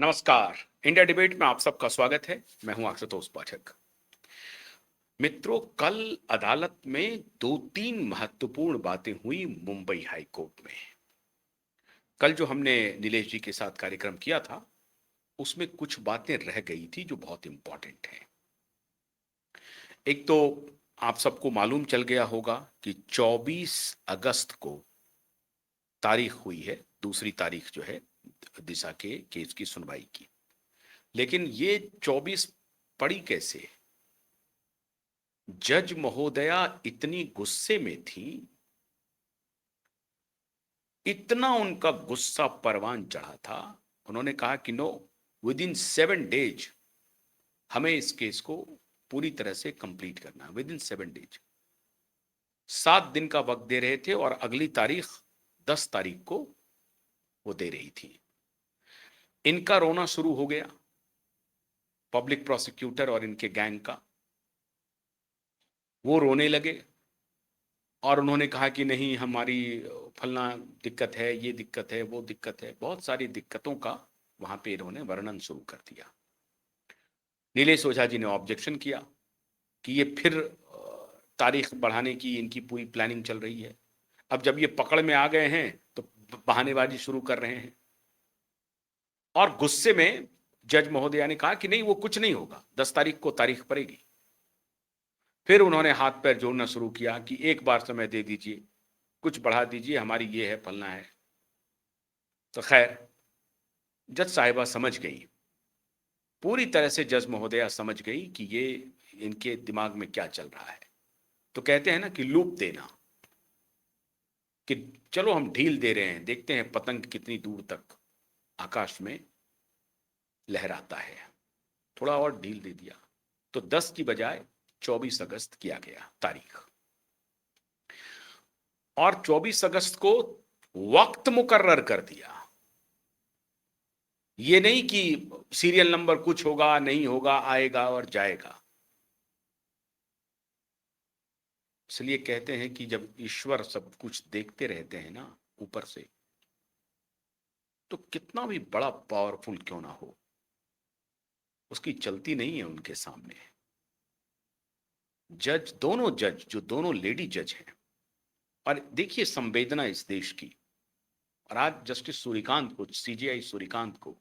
नमस्कार। India debate में आप सबका स्वागत है। मैं हूं आशुतोष पाठक। मित्रों, कल अदालत में दो तीन महत्वपूर्ण बातें हुई मुंबई हाई कोर्ट में। कल जो हमने नीलेश जी के साथ कार्यक्रम किया था उसमें कुछ बातें रह गई थी जो बहुत इंपॉर्टेंट हैं। एक तो आप सबको मालूम चल गया होगा कि 24 अगस्त को तारीख हुई है, दूसरी तारीख जो है दिशा के केस की सुनवाई की। लेकिन ये 24 पड़ी कैसे? जज महोदया इतनी गुस्से में थी, इतना उनका गुस्सा परवान चढ़ा था। उन्होंने कहा कि नो, विद इन 7 डेज हमें इस केस को पूरी तरह से कंप्लीट करना है। विद इन 7 डेज 7 दिन का वक्त दे रहे थे और अगली तारीख 10 तारीख को वो दे रही थी। इनका रोना शुरू हो गया, पब्लिक प्रोसिक्यूटर और इनके गैंग का। वो रोने लगे और उन्होंने कहा कि नहीं, हमारी फलना दिक्कत है, ये दिक्कत है, वो दिक्कत है। बहुत सारी दिक्कतों का वहां पे इन्होंने वर्णन शुरू कर दिया। नीलेश ओझा जी ने ऑब्जेक्शन किया कि ये फिर तारीख बढ़ाने की इनकी पूरी प्लानिंग चल रही है। अब जब ये पकड़ में आ गए हैं तो बहानेबाजी शुरू कर रहे हैं। और गुस्से में जज महोदया ने कहा कि नहीं, वो कुछ नहीं होगा, 10 तारीख को तारीख पड़ेगी। फिर उन्होंने हाथ पैर जोड़ना शुरू किया कि एक बार समय दे दीजिए, कुछ बढ़ा दीजिए, हमारी ये है, फलना है। तो खैर, जज साहिबा समझ गई, पूरी तरह से जज महोदया समझ गई कि ये इनके दिमाग में क्या चल रहा है। तो कहते हैं ना कि लूप देना, कि चलो हम ढील दे रहे हैं, देखते हैं पतंग कितनी दूर तक आकाश में लहराता है। थोड़ा और ढील दे दिया तो 10 की बजाय 24 अगस्त किया गया तारीख। और 24 अगस्त को वक्त मुकर्रर कर दिया। ये नहीं कि सीरियल नंबर कुछ होगा, नहीं होगा, आएगा और जाएगा। इसलिए कहते हैं कि जब ईश्वर सब कुछ देखते रहते हैं ना ऊपर से, तो कितना भी बड़ा पावरफुल क्यों ना हो, उसकी चलती नहीं है उनके सामने। जज, दोनों जज, जो दोनों लेडी जज हैं, और देखिए संवेदना इस देश की। और आज जस्टिस सूर्यकांत को, सीजेआई सूर्यकांत को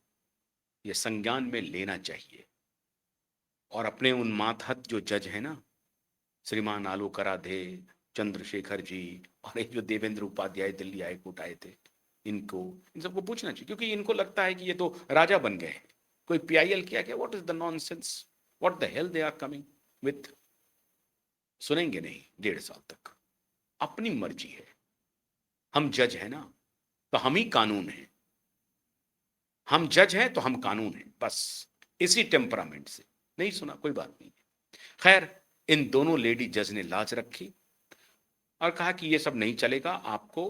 यह संज्ञान में लेना चाहिए। और अपने उन मातहत जो जज हैं ना, श्रीमान आलोक राधे, चंद्रशेखर जी, और एक जो देवेंद्र उपाध्याय दिल्ली हाईकोर्ट आए थे, इनको, इन सबको पूछना चाहिए। क्योंकि इनको लगता है कि ये तो राजा बन गए हैं, कोई पीआईएल किया क्या, what is the nonsense, what the hell they are coming with. सुनेंगे नहीं 1.5 साल तक। अपनी मर्जी है। हम जज है ना, तो हम ही कानून है। हम जज हैं तो हम कानून हैं, बस इसी टेम्परामेंट से। नहीं सुना, कोई बात नहीं। खैर, इन दोनों लेडी जज ने लाज रखी और कहा कि ये सब नहीं चलेगा। आपको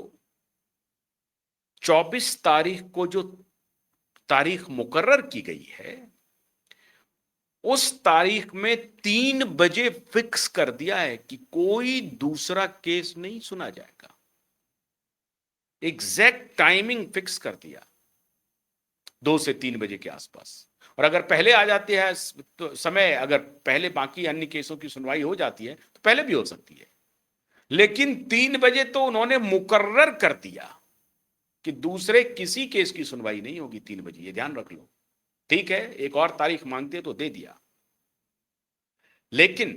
24 तारीख को जो तारीख मुकर्रर की गई है, उस तारीख में 3 बजे फिक्स कर दिया है कि कोई दूसरा केस नहीं सुना जाएगा। एग्जैक्ट टाइमिंग फिक्स कर दिया, 2 से 3 बजे के आसपास। और अगर पहले आ जाती है तो समय, अगर पहले बाकी अन्य केसों की सुनवाई हो जाती है तो पहले भी हो सकती है। लेकिन 3 बजे तो उन्होंने मुकर्रर कर दिया कि दूसरे किसी केस की सुनवाई नहीं होगी 3 बजे। ये ध्यान रख लो। ठीक है, एक और तारीख मांगते तो दे दिया, लेकिन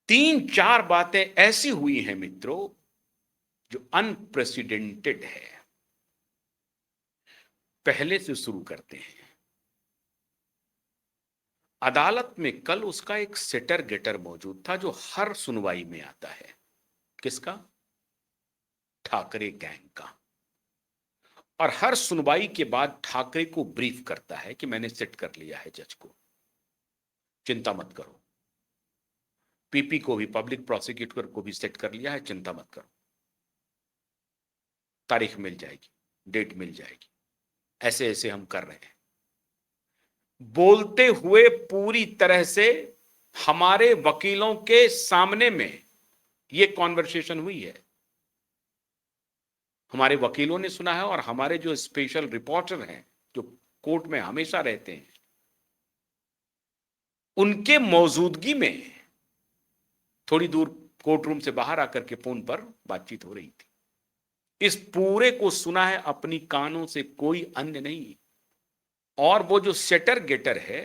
3-4 बातें ऐसी हुई हैं मित्रों जो अनप्रेसिडेंटेड है। पहले से शुरू करते हैं। अदालत में कल उसका एक सेटर गेटर मौजूद था जो हर सुनवाई में आता है। किसका? ठाकरे गैंग का। और हर सुनवाई के बाद ठाकरे को ब्रीफ करता है कि मैंने सेट कर लिया है जज को, चिंता मत करो। पीपी को भी, पब्लिक प्रोसिक्यूटर को भी सेट कर लिया है, चिंता मत करो, तारीख मिल जाएगी, डेट मिल जाएगी। ऐसे ऐसे हम कर रहे हैं, बोलते हुए पूरी तरह से हमारे वकीलों के सामने में यह कॉन्वर्सेशन हुई है। हमारे वकीलों ने सुना है, और हमारे जो स्पेशल रिपोर्टर हैं जो कोर्ट में हमेशा रहते हैं, उनके मौजूदगी में थोड़ी दूर कोर्ट रूम से बाहर आकर के फोन पर बातचीत हो रही थी। इस पूरे को सुना है अपनी कानों से कोई अन्य नहीं, और वो जो सेटर गेटर है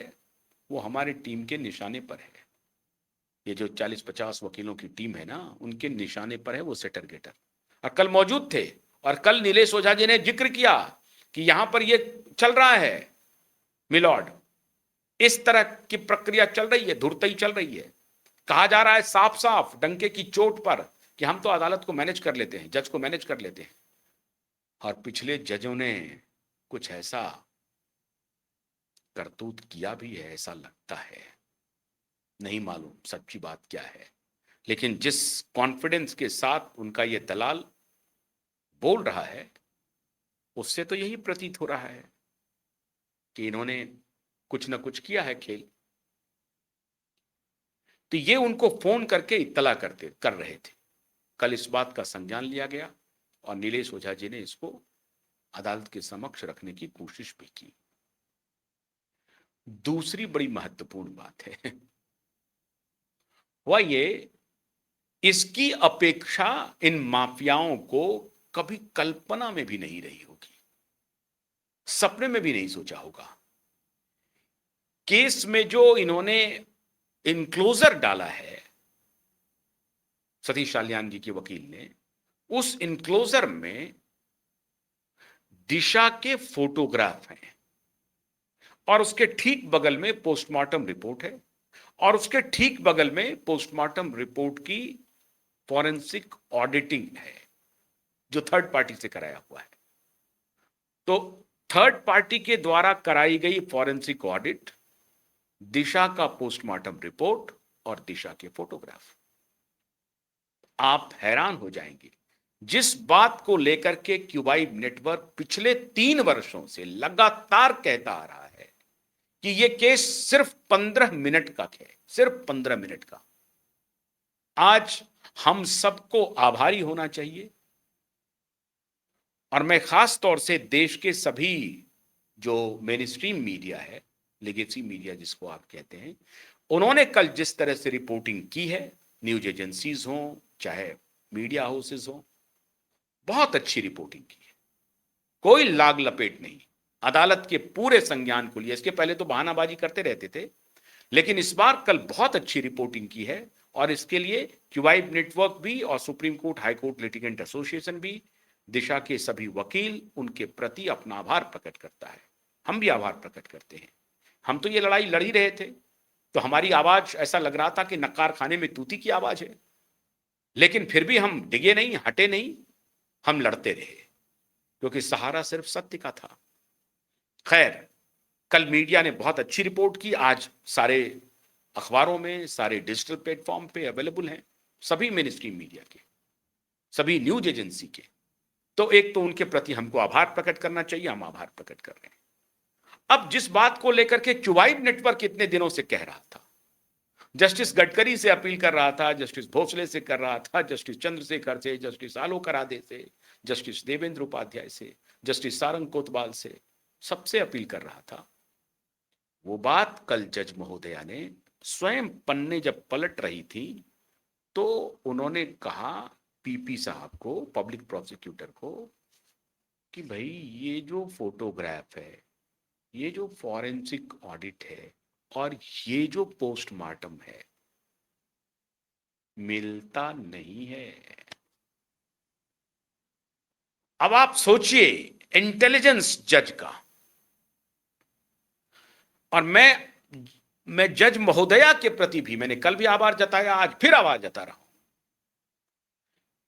वो हमारे टीम के निशाने पर है। ये जो 40-50 वकीलों की टीम है ना, उनके निशाने पर है वो सेटर गेटर, और कल मौजूद थे। और कल नीलेश ओझा जी ने जिक्र किया कि यहां पर ये चल रहा है मिलॉर्ड, इस तरह की प्रक्रिया चल रही है, धुरतई चल रही है। कहा जा रहा है साफ साफ डंके की चोट पर कि हम तो अदालत को मैनेज कर लेते हैं, जज को मैनेज कर लेते हैं। और पिछले जजों ने कुछ ऐसा करतूत किया भी है, ऐसा लगता है। नहीं मालूम सच्ची बात क्या है, लेकिन जिस कॉन्फिडेंस के साथ उनका ये दलाल बोल रहा है, उससे तो यही प्रतीत हो रहा है कि इन्होंने कुछ ना कुछ किया है खेल। तो ये उनको फोन करके इत्तला कर रहे थे। कल इस बात का संज्ञान लिया गया और नीलेश ओझा जी ने इसको अदालत के समक्ष रखने की कोशिश भी की। दूसरी बड़ी महत्वपूर्ण बात है वह ये, इसकी अपेक्षा इन माफियाओं को कभी कल्पना में भी नहीं रही होगी, सपने में भी नहीं सोचा होगा। केस में जो इन्होंने इनक्लोजर डाला है सतीश साल्यान जी के वकील ने, उस इनक्लोजर में दिशा के फोटोग्राफ हैं, और उसके ठीक बगल में पोस्टमार्टम रिपोर्ट है, और उसके ठीक बगल में पोस्टमार्टम रिपोर्ट की फॉरेंसिक ऑडिटिंग है जो थर्ड पार्टी से कराया हुआ है। तो थर्ड पार्टी के द्वारा कराई गई फॉरेंसिक ऑडिट, दिशा का पोस्टमार्टम रिपोर्ट और दिशा के फोटोग्राफ, आप हैरान हो जाएंगे। जिस बात को लेकर के क्यूबाइब नेटवर्क पिछले 3 वर्षों से लगातार कहता आ रहा है कि यह केस सिर्फ 15 मिनट का है, सिर्फ 15 मिनट का, आज हम सबको आभारी होना चाहिए। और मैं खास तौर से देश के सभी जो मेन स्ट्रीम मीडिया है, लेगेसी मीडिया जिसको आप कहते हैं, उन्होंने कल जिस तरह से रिपोर्टिंग की है, न्यूज एजेंसीज हो चाहे मीडिया हाउसेस हो, बहुत अच्छी रिपोर्टिंग की है, कोई लाग लपेट नहीं, अदालत के पूरे संज्ञान को लिया। इसके पहले तो बहानाबाजी करते रहते थे, लेकिन इस बार कल बहुत अच्छी रिपोर्टिंग की है, और इसके लिए क्यूबाइब नेटवर्क भी और supreme court high court litigant association भी, दिशा के सभी वकील उनके प्रति अपना आभार प्रकट करता है। हम भी आभार प्रकट करते हैं। हम तो ये लड़ाई लड़ ही रहे थे, तो हमारी आवाज ऐसा लग रहा था कि नक्कार खाने में तूती की आवाज है, लेकिन फिर भी हम डिगे नहीं, हटे नहीं, हम लड़ते रहे, क्योंकि सहारा सिर्फ सत्य का था। खैर, कल मीडिया ने बहुत अच्छी रिपोर्ट की, आज सारे अखबारों में, सारे डिजिटल प्लेटफॉर्म पे अवेलेबल हैं, सभी मेन स्ट्रीम मीडिया के, सभी न्यूज एजेंसी के। तो एक तो उनके प्रति हमको आभार प्रकट करना चाहिए, हम आभार प्रकट कर रहे हैं। अब जिस बात को लेकर के क्यूबाइब नेटवर्क इतने दिनों से कह रहा था, जस्टिस गडकरी से अपील कर रहा था, जस्टिस भोसले से कर रहा था, जस्टिस चंद्रशेखर से, जस्टिस आलोक राधे से, जस्टिस देवेंद्र उपाध्याय से, जस्टिस सारंग कोतवाल से, सबसे अपील कर रहा था, वो बात कल जज महोदया ने स्वयं पन्ने जब पलट रही थी, तो उन्होंने कहा पीपी साहब को, पब्लिक प्रोसिक्यूटर को, कि भाई ये जो फोटोग्राफ है, ये जो फॉरेंसिक ऑडिट है, और ये जो पोस्टमार्टम है, मिलता नहीं है। अब आप सोचिए इंटेलिजेंस जज का, और मैं जज महोदया के प्रति भी, मैंने कल भी आभार जताया, आज फिर आभार जता रहा हूं,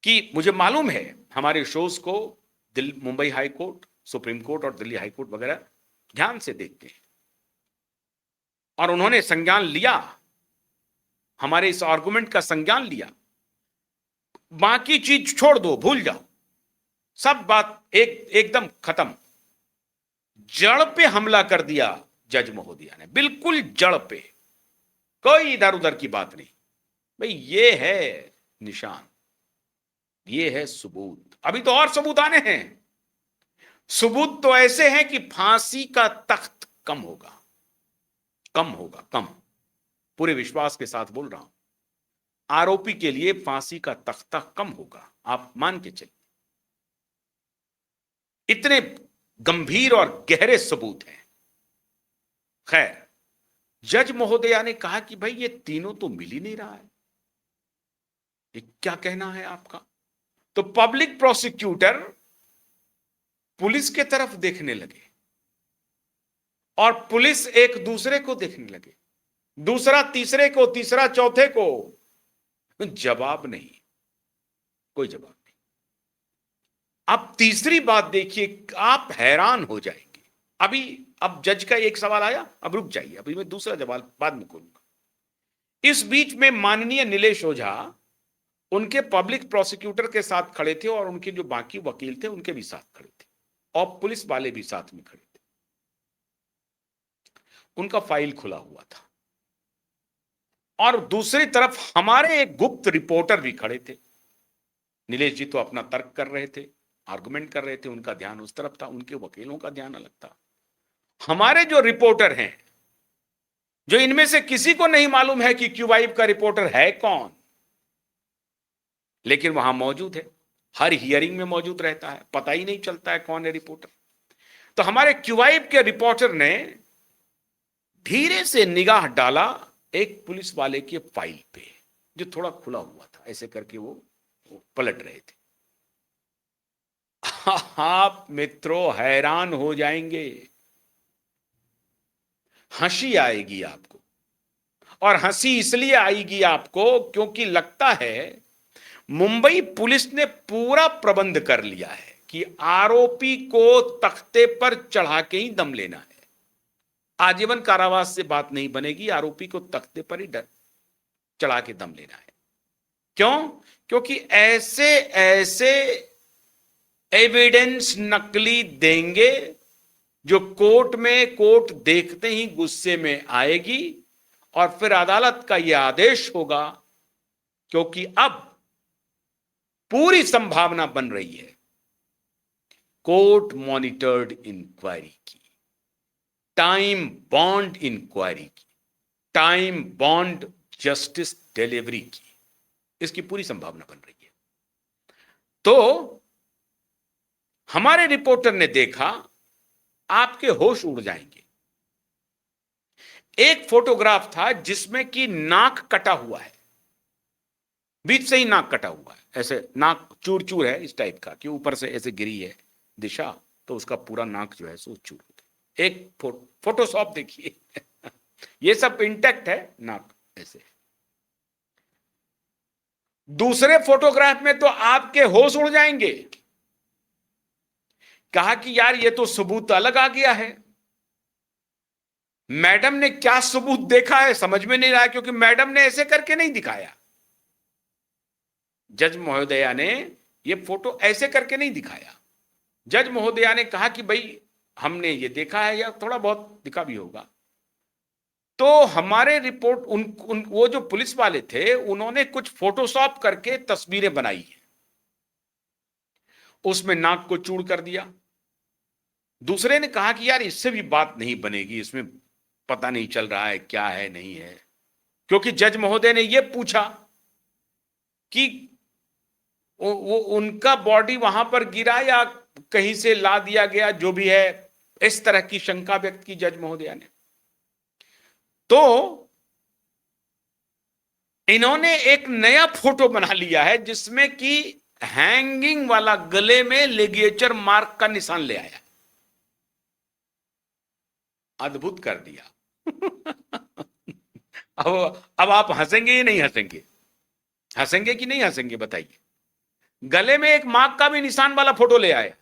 कि मुझे मालूम है हमारे शोज को Mumbai high court, supreme court और दिल्ली हाई कोर्ट वगैरह ध्यान से देखते हैं, और उन्होंने संज्ञान लिया, हमारे इस आर्गुमेंट का संज्ञान लिया। बाकी चीज छोड़ दो, भूल जाओ, सब बात एकदम खत्म। जड़ पे हमला कर दिया जज महोदया ने, बिल्कुल जड़ पे, कोई इधर उधर की बात नहीं। भाई ये है निशान, ये है सबूत। अभी तो और सबूत आने हैं। सबूत तो ऐसे हैं कि फांसी का तख्त कम होगा, कम होगा, कम। पूरे विश्वास के साथ बोल रहा हूं, आरोपी के लिए फांसी का तख्ता कम होगा, आप मान के चलिए। इतने गंभीर और गहरे सबूत हैं। खैर, जज महोदया ने कहा कि भाई ये तीनों तो मिल ही नहीं रहा है, ये क्या कहना है आपका? तो पब्लिक प्रोसिक्यूटर पुलिस के तरफ देखने लगे और पुलिस एक दूसरे को देखने लगे, दूसरा तीसरे को, तीसरा चौथे को। जवाब नहीं, कोई जवाब नहीं। अब तीसरी बात देखिए, आप हैरान हो जाएंगे। अब जज का एक सवाल आया, अब रुक जाइए, अभी मैं दूसरा जवाब बाद में खोलूंगा। इस बीच में माननीय नीलेश ओझा उनके पब्लिक प्रोसिक्यूटर के साथ खड़े थे और उनके जो बाकी वकील थे उनके भी साथ खड़े थे और पुलिस वाले भी साथ में खड़े थे। उनका फाइल खुला हुआ था और दूसरी तरफ हमारे एक गुप्त रिपोर्टर भी खड़े थे। नीलेश जी तो अपना तर्क कर रहे थे, आर्गुमेंट कर रहे थे, उनका ध्यान उस तरफ था, उनके वकीलों का ध्यान अलग था। हमारे जो रिपोर्टर हैं, जो इनमें से किसी को नहीं मालूम है कि क्यूबाइब का रिपोर्टर है कौन, लेकिन वहां मौजूद है, हर हियरिंग में मौजूद रहता है, पता ही नहीं चलता है कौन है रिपोर्टर। तो हमारे क्यूबाइब के रिपोर्टर ने धीरे से निगाह डाला एक पुलिस वाले के फाइल पे, जो थोड़ा खुला हुआ था, ऐसे करके वो पलट रहे थे। आप मित्रों हैरान हो जाएंगे, हंसी आएगी आपको। और हंसी इसलिए आएगी आपको क्योंकि लगता है मुंबई पुलिस ने पूरा प्रबंध कर लिया है कि आरोपी को तख्ते पर चढ़ा के ही दम लेना है। आजीवन कारावास से बात नहीं बनेगी, आरोपी को तख्ते पर ही चढ़ा के दम लेना है। क्यों? क्योंकि ऐसे ऐसे एविडेंस नकली देंगे जो कोर्ट देखते ही गुस्से में आएगी और फिर अदालत का यह आदेश होगा, क्योंकि अब पूरी संभावना बन रही है कोर्ट मॉनिटर्ड इंक्वायरी की, टाइम बॉन्ड इंक्वायरी की, टाइम बॉन्ड जस्टिस डिलीवरी की। इसकी पूरी संभावना बन रही है। तो हमारे रिपोर्टर ने देखा, आपके होश उड़ जाएंगे। एक फोटोग्राफ था जिसमें कि नाक कटा हुआ है, बीच से ही नाक कटा हुआ है, ऐसे नाक चूर चूर है इस टाइप का कि ऊपर से ऐसे गिरी है दिशा, तो उसका पूरा नाक जो है सो चूर हो गया। एक फोटोशॉप देखिए ये सब इंटैक्ट है, नाक ऐसे। दूसरे फोटोग्राफ में तो आपके होश उड़ जाएंगे। कहा कि यार ये तो सबूत अलग आ गया है। मैडम ने क्या सबूत देखा है समझ में नहीं रहा, क्योंकि मैडम ने ऐसे करके नहीं दिखाया। जज महोदया ने ये फोटो ऐसे करके नहीं दिखाया। जज महोदया ने कहा कि भाई हमने ये देखा है, या थोड़ा बहुत दिखा भी होगा। तो हमारे रिपोर्ट वो जो पुलिस वाले थे उन्होंने कुछ फोटोशॉप करके तस्वीरें बनाई है, उसमें नाक को चूड़ कर दिया। दूसरे ने कहा कि यार इससे भी बात नहीं बनेगी, इसमें पता नहीं चल रहा है क्या है नहीं है, क्योंकि जज महोदय ने यह पूछा कि वो उनका बॉडी वहां पर गिरा या कहीं से ला दिया गया, जो भी है, इस तरह की शंका व्यक्त की जज महोदया ने। तो इन्होंने एक नया फोटो बना लिया है जिसमें कि हैंगिंग वाला, गले में लिगेचर मार्क का निशान ले आया। अद्भुत कर दिया अब आप हंसेंगे या नहीं हंसेंगे? हंसेंगे कि नहीं हंसेंगे बताइए? गले में एक मार्क का भी निशान वाला फोटो ले आया।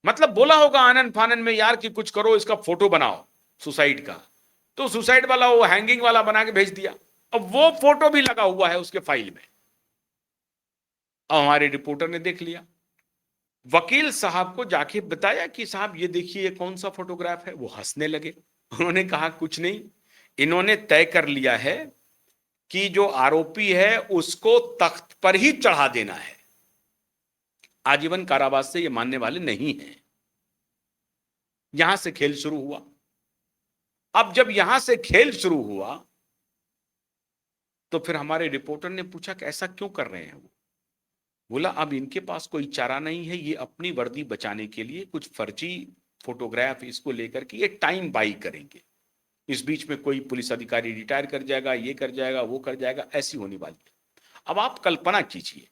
मतलब बोला होगा आनंद फानन में यार कि कुछ करो, इसका फोटो बनाओ सुसाइड का, तो सुसाइड वाला वो हैंगिंग वाला बना के भेज दिया। अब वो फोटो भी लगा हुआ है उसके फाइल में। अब हमारे रिपोर्टर ने देख लिया, वकील साहब को जाके बताया कि साहब ये देखिए ये कौन सा फोटोग्राफ है। वो हंसने लगे। उन्होंने कहा कुछ नहीं, इन्होंने तय कर लिया है कि जो आरोपी है उसको तख्त पर ही चढ़ा देना है। आजीवन कारावास से ये मानने वाले नहीं हैं। यहां से खेल शुरू हुआ। अब जब यहां से खेल शुरू हुआ तो फिर हमारे रिपोर्टर ने पूछा कि ऐसा क्यों कर रहे हैं वो। बोला अब इनके पास कोई चारा नहीं है, ये अपनी वर्दी बचाने के लिए कुछ फर्जी फोटोग्राफ इसको लेकर के ये टाइम बाई करेंगे। इस बीच में कोई पुलिस अधिकारी रिटायर कर जाएगा, ये कर जाएगा, वो कर जाएगा, ऐसी होने वाली है। अब आप कल्पना कीजिए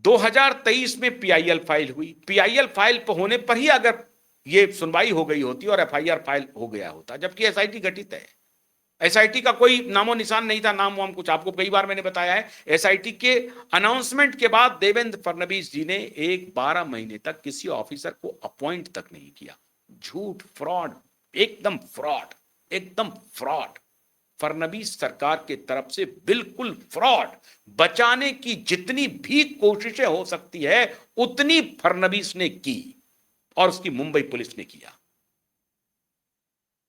2023 में पीआईएल फाइल हुई, पीआईएल फाइल पर होने पर ही अगर ये सुनवाई हो गई होती और एफआईआर फाइल हो गया होता, जबकि एसआईटी गठित है। एसआईटी का कोई नामो निशान नहीं था, नाम वाम कुछ। आपको कई बार मैंने बताया है, एसआईटी के अनाउंसमेंट के बाद देवेंद्र फडणवीस जी ने 12 महीने तक किसी ऑफिसर को अपॉइंट तक नहीं किया। झूठ, फ्रॉड, एकदम फ्रॉड, एकदम फ्रॉड। फडणवीस सरकार के तरफ से बिल्कुल फ्रॉड। बचाने की जितनी भी कोशिशें हो सकती है उतनी फडणवीस ने की और उसकी मुंबई पुलिस ने किया।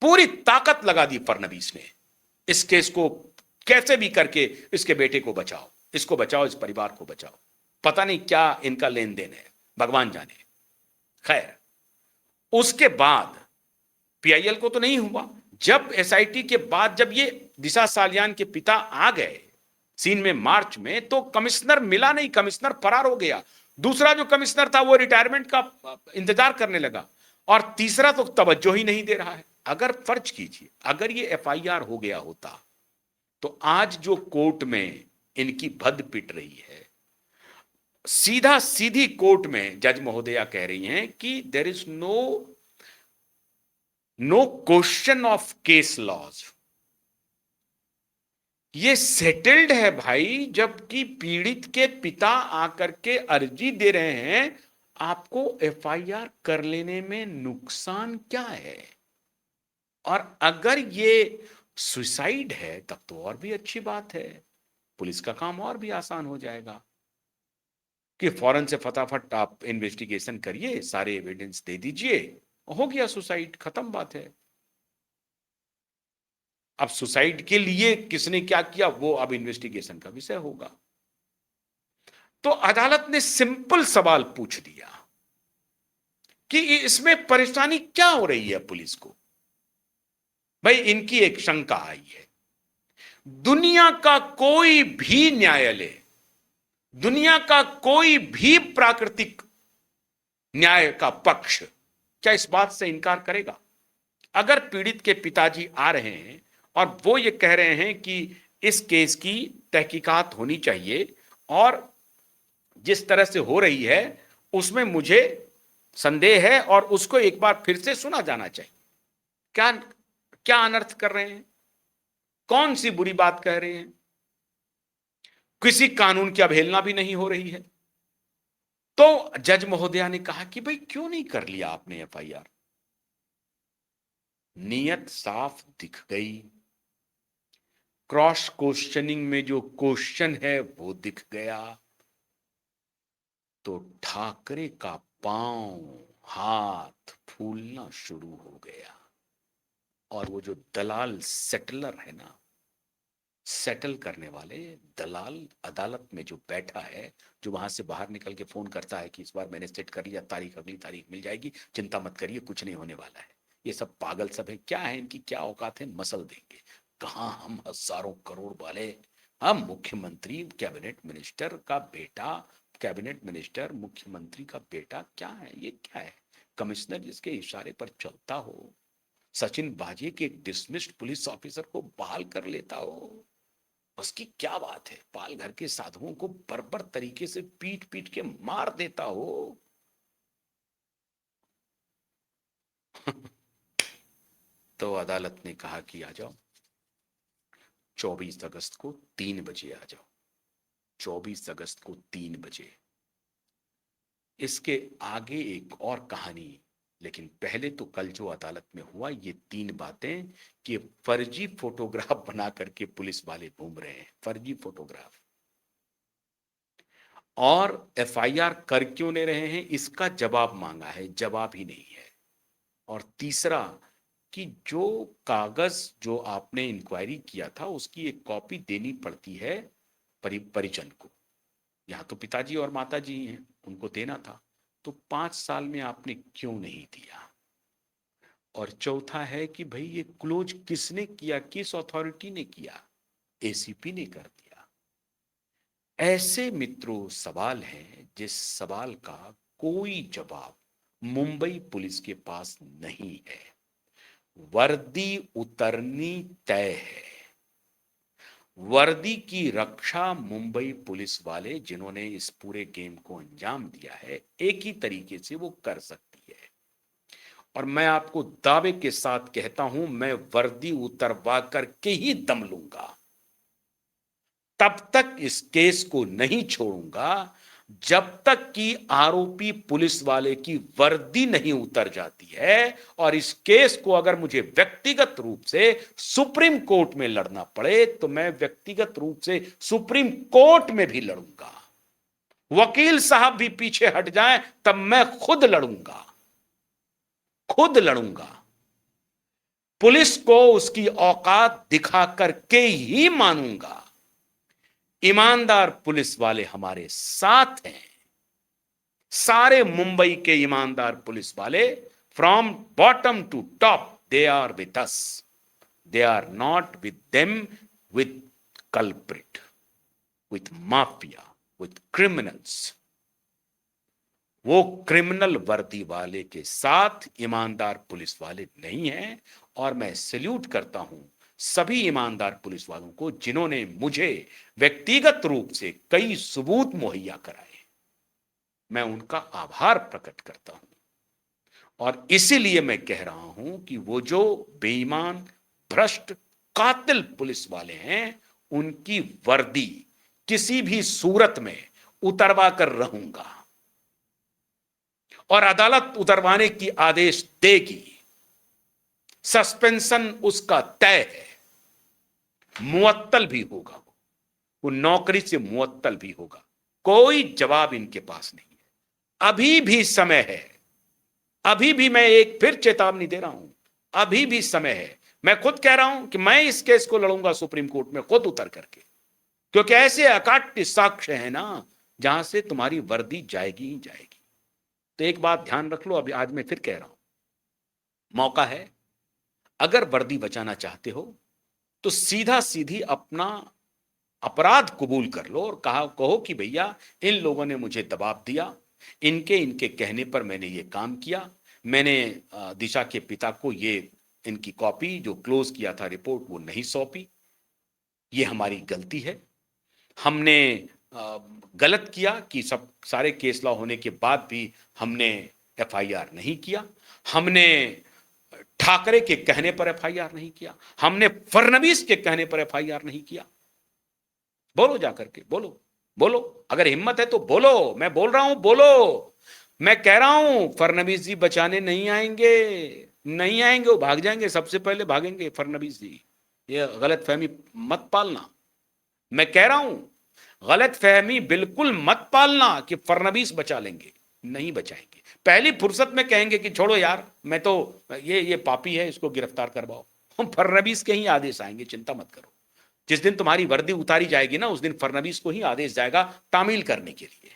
पूरी ताकत लगा दी फडणवीस ने इस केस को कैसे भी करके इसके बेटे को बचाओ, इसको बचाओ, इस परिवार को बचाओ। पता नहीं क्या इनका लेन देन है, भगवान जाने। खैर, उसके बाद पीआईएल को तो नहीं हुआ। जब एसआईटी के बाद जब ये दिशा सालियान के पिता आ गए सीन में मार्च में, तो कमिश्नर मिला नहीं, कमिश्नर फरार हो गया। दूसरा जो कमिश्नर था वो रिटायरमेंट का इंतजार करने लगा और तीसरा तो तवज्जो ही नहीं दे रहा है। अगर फर्ज कीजिए अगर ये एफआईआर हो गया होता तो आज जो कोर्ट में इनकी भद पिट रही है, सीधा सीधी कोर्ट में जज महोदया कह रही हैं कि there is no question of case laws. ये सेटल्ड है भाई, जबकि पीड़ित के पिता आकर के अर्जी दे रहे हैं आपको एफआईआर कर लेने में नुकसान क्या है। और अगर ये सुसाइड है तब तो और भी अच्छी बात है, पुलिस का काम और भी आसान हो जाएगा कि फौरन से फटाफट आप इन्वेस्टिगेशन करिए, सारे एविडेंस दे दीजिए, हो गया सुसाइड, खत्म बात है। अब सुसाइड के लिए किसने क्या किया वो अब इन्वेस्टिगेशन का विषय होगा। तो अदालत ने सिंपल सवाल पूछ दिया कि इसमें परेशानी क्या हो रही है पुलिस को। भाई इनकी एक शंका आई है, दुनिया का कोई भी न्यायालय, दुनिया का कोई भी प्राकृतिक न्याय का पक्ष क्या इस बात से इनकार करेगा? अगर पीड़ित के पिताजी आ रहे हैं और वो ये कह रहे हैं कि इस केस की तहकीकात होनी चाहिए और जिस तरह से हो रही है उसमें मुझे संदेह है और उसको एक बार फिर से सुना जाना चाहिए, क्या क्या अनर्थ कर रहे हैं? कौन सी बुरी बात कह रहे हैं? किसी कानून की अवहेलना भी नहीं हो रही है। तो जज महोदया ने कहा कि भाई क्यों नहीं कर लिया आपने एफआईआर? नीयत साफ दिख गई, क्रॉस क्वेश्चनिंग में जो क्वेश्चन है वो दिख गया। तो ठाकरे का पांव हाथ फूलना शुरू हो गया और वो जो दलाल सेटलर है ना, सेटल करने वाले दलाल अदालत में जो बैठा है, जो वहां से बाहर निकल के फोन करता है कि इस बार मैंने सेट कर लिया, तारीख अगली तारीख मिल जाएगी, चिंता मत करिए, कुछ नहीं होने वाला है। ये सब पागल सब है, क्या है इनकी क्या औकात है, मसल देंगे। कहां हम हजारों करोड़ वाले, हम मुख्यमंत्री कैबिनेट मिनिस्टर का बेटा, कैबिनेट मिनिस्टर मुख्यमंत्री का बेटा, क्या है ये, क्या है कमिश्नर जिसके इशारे पर चलता हो, सचिन बाजी के डिसमिस्ड पुलिस ऑफिसर को बहाल कर लेता हो, उसकी क्या बात है, पाल घर के साधुओं को बर्बर तरीके से पीट पीट के मार देता हो। तो अदालत ने कहा कि आ जाओ 24 अगस्त को 3 बजे आ जाओ, 24 अगस्त को 3 बजे। इसके आगे एक और कहानी, लेकिन पहले तो कल जो अदालत में हुआ ये 3 बातें कि फर्जी फोटोग्राफ बना करके पुलिस वाले घूम रहे हैं, फर्जी फोटोग्राफ, और एफआईआर कर क्यों ले रहे हैं इसका जवाब मांगा है, जवाब ही नहीं है। और तीसरा कि जो कागज जो आपने इंक्वायरी किया था उसकी एक कॉपी देनी पड़ती है परिजन को, यहाँ तो पिताजी और माताजी ही हैं, उनको देना था, तो 5 साल में आपने क्यों नहीं दिया? और चौथा है कि भाई ये क्लोज किसने किया, किस अथॉरिटी ने किया? एसीपी ने कर दिया। ऐसे मित्रों सवाल हैं जिस सवाल का कोई जवाब मुंबई पुलिस के पास नहीं है। वर्दी उतरनी तय है। वर्दी की रक्षा मुंबई पुलिस वाले जिन्होंने इस पूरे गेम को अंजाम दिया है, एक ही तरीके से वो कर सकती है। और मैं आपको दावे के साथ कहता हूं, मैं वर्दी उतरवा करके ही दम लूंगा। तब तक इस केस को नहीं छोड़ूंगा जब तक कि आरोपी पुलिस वाले की वर्दी नहीं उतर जाती है। और इस केस को अगर मुझे व्यक्तिगत रूप से सुप्रीम कोर्ट में लड़ना पड़े तो मैं व्यक्तिगत रूप से सुप्रीम कोर्ट में भी लड़ूंगा। वकील साहब भी पीछे हट जाएं तब मैं खुद लड़ूंगा, खुद लड़ूंगा। पुलिस को उसकी औकात दिखा करके ही मानूंगा। ईमानदार पुलिस वाले हमारे साथ हैं। सारे मुंबई के ईमानदार पुलिस वाले from bottom to top, they are with us, they are not with them, with culprit, with mafia, with criminals. वो क्रिमिनल वर्दी वाले के साथ ईमानदार पुलिस वाले नहीं हैं। और मैं सैल्यूट करता हूं सभी ईमानदार पुलिस वालों को जिन्होंने मुझे व्यक्तिगत रूप से कई सबूत मुहैया कराए। मैं उनका आभार प्रकट करता हूं। और इसीलिए मैं कह रहा हूं कि वो जो बेईमान, भ्रष्ट, कातिल पुलिस वाले हैं, उनकी वर्दी किसी भी सूरत में उतरवा कर रहूंगा। और अदालत उतरवाने की आदेश देगी। सस्पेंशन उसका तय है। मुअत्तल भी होगा, वो नौकरी से मुअत्तल भी होगा। कोई जवाब इनके पास नहीं है। अभी भी समय है। अभी भी मैं एक फिर चेतावनी दे रहा हूं, अभी भी समय है। मैं खुद कह रहा हूं कि मैं इस केस को लड़ूंगा सुप्रीम कोर्ट में खुद उतर करके, क्योंकि ऐसे अकाट्य साक्ष्य है ना जहां से तुम्हारी वर्दी जाएगी ही जाएगी। तो एक बात ध्यान रख लो, अभी आज मैं फिर कह रहा हूं, मौका है। अगर वर्दी बचाना चाहते हो तो सीधा सीधी अपना अपराध कबूल कर लो और कहो कि भैया इन लोगों ने मुझे दबाव दिया, इनके इनके कहने पर मैंने ये काम किया। मैंने दिशा के पिता को ये इनकी कॉपी जो क्लोज किया था रिपोर्ट वो नहीं सौंपी, ये हमारी गलती है। हमने गलत किया कि सब सारे केस लॉ होने के बाद भी हमने एफआईआर नहीं किया। हमने ठाकरे के कहने पर एफआईआर नहीं किया। हमने फडणवीस के कहने पर एफआईआर नहीं किया। बोलो जाकर के, बोलो बोलो, अगर हिम्मत है तो बोलो। मैं बोल रहा हूं, बोलो। मैं कह रहा हूं फडणवीस जी बचाने नहीं आएंगे, नहीं आएंगे, वो भाग जाएंगे, सबसे पहले भागेंगे फडणवीस जी। ये गलत फहमी मत पालना। मैं कह रहा हूं गलत फहमी बिल्कुल मत पालना कि फडणवीस बचा लेंगे, नहीं बचाएंगे। पहली फुर्सत में कहेंगे कि छोड़ो यार, मैं तो ये पापी है, इसको गिरफ्तार करवाओ। हम फडणवीस के ही आदेश आएंगे, चिंता मत करो। जिस दिन तुम्हारी वर्दी उतारी जाएगी ना, उस दिन फडणवीस को ही आदेश जाएगा तामील करने के लिए,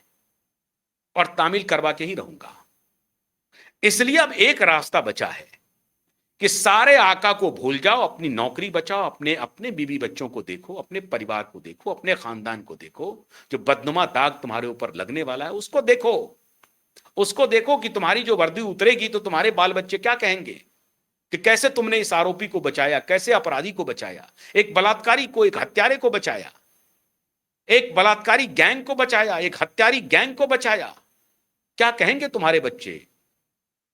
और तामील करवा के ही रहूंगा। इसलिए अब एक रास्ता बचा है कि सारे आका को भूल जाओ, अपनी नौकरी बचाओ, अपने अपने बीवी बच्चों को देखो, अपने परिवार को देखो, अपने खानदान को देखो। जो बदनुमा दाग तुम्हारे ऊपर लगने वाला है उसको देखो। उसको देखो कि तुम्हारी जो वर्दी उतरेगी तो तुम्हारे बाल बच्चे क्या कहेंगे कि कैसे तुमने इस आरोपी को बचाया, कैसे अपराधी को बचाया, एक बलात्कारी को, एक हत्यारे को बचाया, एक बलात्कारी गैंग को बचाया, एक हत्यारी गैंग को बचाया। क्या कहेंगे तुम्हारे बच्चे?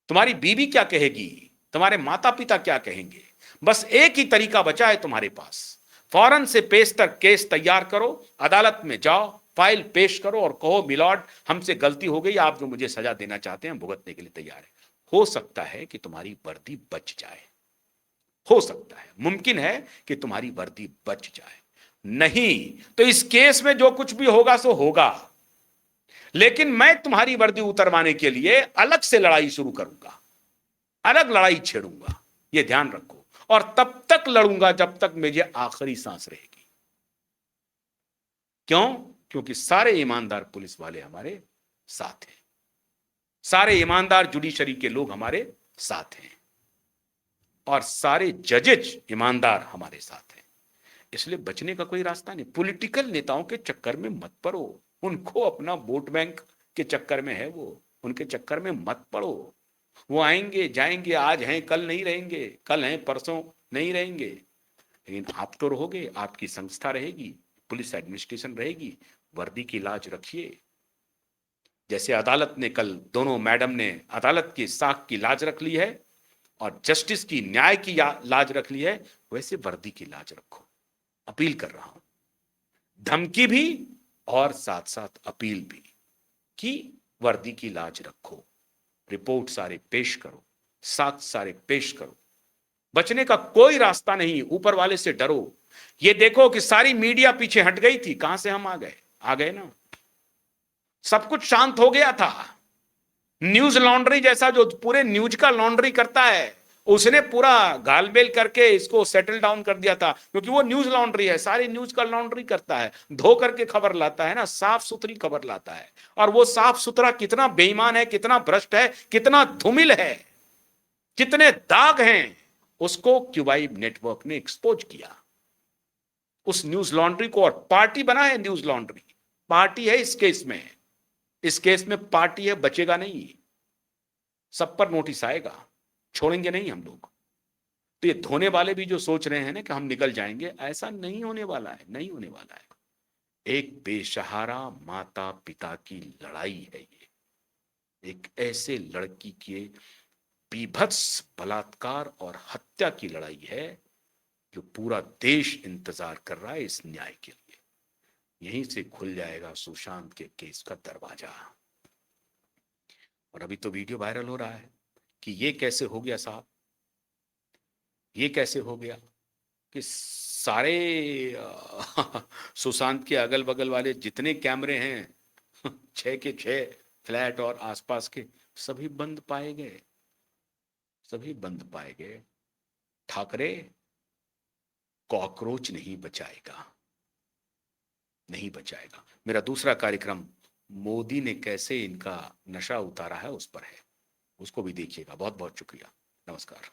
तुम्हारी बीवी क्या कहेगी? तुम्हारे माता पिता क्या कहेंगे? बस एक ही तरीका बचा है तुम्हारे पास, फौरन से पेशतर केस तैयार करो, अदालत में जाओ, फाइल पेश करो और कहो मिलॉर्ड हमसे गलती हो गई, आप जो मुझे सजा देना चाहते हैं भुगतने के लिए तैयार है। हो सकता है कि तुम्हारी वर्दी बच जाए, हो सकता है, मुमकिन है कि तुम्हारी वर्दी बच जाए। नहीं तो इस केस में जो कुछ भी होगा सो होगा, लेकिन मैं तुम्हारी वर्दी उतरवाने के लिए अलग से लड़ाई शुरू करूंगा, अलग लड़ाई छेड़ूंगा, यह ध्यान रखो। और तब तक लड़ूंगा जब तक मुझे आखिरी सांस रहेगी। क्यों? क्योंकि सारे ईमानदार पुलिस वाले हमारे साथ हैं, सारे ईमानदार जुडिशरी के लोग हमारे साथ हैं, और सारे जजेज ईमानदार हमारे साथ हैं। इसलिए बचने का कोई रास्ता नहीं। पॉलिटिकल नेताओं के चक्कर में मत पड़ो, उनको अपना वोट बैंक के चक्कर में है, वो उनके चक्कर में मत पड़ो। वो आएंगे जाएंगे, आज हैं कल नहीं रहेंगे, कल हैं परसों नहीं रहेंगे, लेकिन आप तो रहोगे, आपकी संस्था रहेगी, पुलिस एडमिनिस्ट्रेशन रहेगी। वर्दी की लाज रखिए। जैसे अदालत ने कल, दोनों मैडम ने अदालत की साख की लाज रख ली है और जस्टिस की, न्याय की लाज रख ली है, वैसे वर्दी की लाज रखो। अपील कर रहा हूं, धमकी भी और साथ साथ अपील भी, कि वर्दी की लाज रखो, रिपोर्ट सारे पेश करो, साक्ष्य सारे पेश करो। बचने का कोई रास्ता नहीं, ऊपर वाले से डरो। ये देखो कि सारी मीडिया पीछे हट गई थी, कहां से हम आ गए ना। सब कुछ शांत हो गया था। न्यूज लॉन्ड्री जैसा जो पूरे न्यूज का लॉन्ड्री करता है, उसने पूरा गालबेल करके इसको सेटल डाउन कर दिया था, क्योंकि वो न्यूज लॉन्ड्री है, सारी न्यूज का लॉन्ड्री करता है, धो करके खबर लाता है ना, साफ सुथरी खबर लाता है। और वो साफ सुथरा कितना बेईमान है, कितना भ्रष्ट है, कितना धूमिल है, कितने दाग हैं, उसको क्यूबाई नेटवर्क ने एक्सपोज किया, उस न्यूज लॉन्ड्री को। और पार्टी बना है न्यूज लॉन्ड्री, पार्टी है इस केस में, इस केस में पार्टी है, बचेगा नहीं, सब पर नोटिस आएगा, छोड़ेंगे नहीं हम लोग। तो ये धोने वाले भी जो सोच रहे हैं ना कि हम निकल जाएंगे, ऐसा नहीं होने वाला है, नहीं होने वाला है। एक बेसहारा माता पिता की लड़ाई है ये, एक ऐसे लड़की के बीभत्स बलात्कार और हत्या की लड़ाई है, जो पूरा देश इंतजार कर रहा है इस न्याय के लिए। यहीं से खुल जाएगा सुशांत के केस का दरवाजा। और अभी तो वीडियो वायरल हो रहा है कि ये कैसे हो गया साहब, ये कैसे हो गया कि सारे सुशांत के अगल बगल वाले जितने कैमरे हैं 6 के 6 फ्लैट और आसपास के, सभी बंद पाए गए, सभी बंद पाए गए। ठाकरे कॉकरोच नहीं बचाएगा, नहीं बचाएगा। मेरा दूसरा कार्यक्रम मोदी ने कैसे इनका नशा उतारा है उस पर है, उसको भी देखिएगा। बहुत बहुत शुक्रिया, नमस्कार।